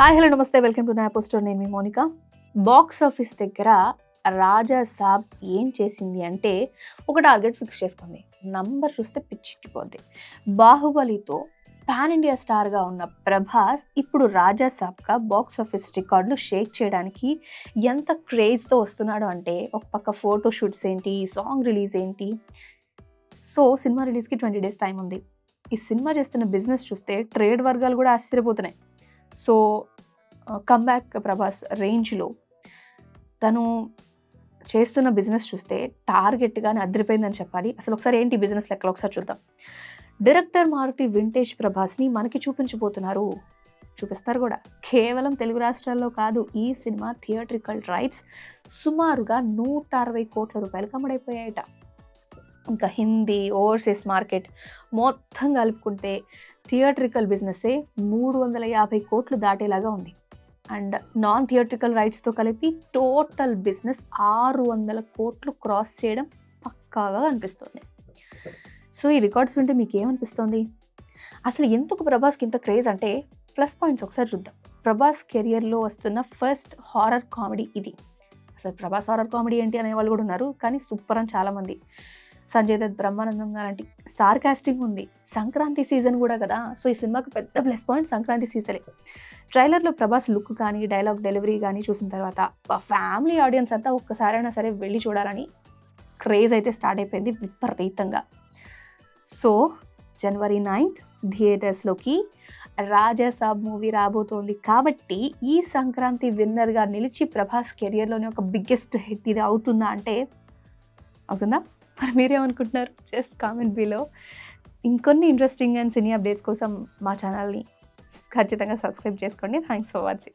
Hi hello నమస్తే welcome to నా poster. నేను మీ మోనిక. బాక్స్ ఆఫీస్ దగ్గర రాజా సాబ్ ఏం చేసింది అంటే ఒక టార్గెట్ ఫిక్స్ చేసుకుంది. నంబర్ చూస్తే పిచ్చెక్కిపోద్ది. బాహుబలితో పాన్ ఇండియా స్టార్గా ఉన్న ప్రభాస్ ఇప్పుడు రాజా సాబ్గా బాక్స్ ఆఫీస్ రికార్డులు షేక్ చేయడానికి ఎంత క్రేజ్తో వస్తున్నాడు అంటే ఒక పక్క ఫోటో షూట్స్ ఏంటి, సాంగ్ రిలీజ్ ఏంటి. సో సినిమా రిలీజ్కి 20 days టైం ఉంది. ఈ సినిమా చేస్తున్న బిజినెస్ చూస్తే ట్రేడ్ వర్గాలు కూడా ఆశ్చర్యపోతున్నాయి. సో కమ్బ్యాక్ ప్రభాస్ రేంజ్లో తను చేస్తున్న బిజినెస్ చూస్తే టార్గెట్గానే అదిరిపోయిందని చెప్పాలి. అసలు ఒకసారి ఏంటి బిజినెస్ లెక్కలు ఒకసారి చూద్దాం. డైరెక్టర్ మారుతి వింటేజ్ ప్రభాస్ని మనకి చూపించబోతున్నారు. చూపిస్తారు కూడా. కేవలం తెలుగు రాష్ట్రాల్లో కాదు, ఈ సినిమా థియేట్రికల్ రైట్స్ సుమారుగా 160 కోట్ల రూపాయలకు అమ్ముడైపోయాయట. ఇంకా హిందీ, ఓవర్సీస్ మార్కెట్ మొత్తం కలుపుకుంటే థియేట్రికల్ బిజినెస్సే 350 కోట్లు దాటేలాగా ఉంది. అండ్ నాన్ థియేట్రికల్ రైట్స్తో కలిపి టోటల్ బిజినెస్ 600 కోట్లు క్రాస్ చేయడం పక్కాగా అనిపిస్తుంది. సో ఈ రికార్డ్స్ వింటే మీకు ఏమనిపిస్తుంది? అసలు ఎందుకు ప్రభాస్కి ఇంత క్రేజ్ అంటే ప్లస్ పాయింట్స్ ఒకసారి చూద్దాం. ప్రభాస్ కెరియర్లో వస్తున్న ఫస్ట్ హారర్ కామెడీ ఇది. అసలు ప్రభాస్ హారర్ కామెడీ ఏంటి అనేవాళ్ళు కూడా ఉన్నారు, కానీ సూపర్ అని చాలామంది. సంజయ్ దత్, బ్రహ్మానందం లాంటి స్టార్ కాస్టింగ్ ఉంది. సంక్రాంతి సీజన్ కూడా కదా. సో ఈ సినిమాకి పెద్ద ప్లస్ పాయింట్ సంక్రాంతి సీజనే. ట్రైలర్లో ప్రభాస్ లుక్ కానీ, డైలాగ్ డెలివరీ కానీ చూసిన తర్వాత ఫ్యామిలీ ఆడియన్స్ అంతా ఒక్కసారైనా సరే వెళ్ళి చూడాలని క్రేజ్ అయితే స్టార్ట్ అయిపోయింది విపరీతంగా. సో January 9th థియేటర్స్లోకి రాజా సాబ్ మూవీ రాబోతోంది కాబట్టి ఈ సంక్రాంతి విన్నర్గా నిలిచి ప్రభాస్ కెరియర్లోనే ఒక బిగ్గెస్ట్ హిట్ ఇది అవుతుందా అంటే అవుతుందా? మరి మీరేమనుకుంటున్నారు? Just comment below. ఇంకొన్ని ఇంట్రెస్టింగ్ అండ్ సినీ అప్డేట్స్ కోసం మా ఛానల్ని ఖచ్చితంగా సబ్స్క్రైబ్ చేసుకోండి. Thanks for watching.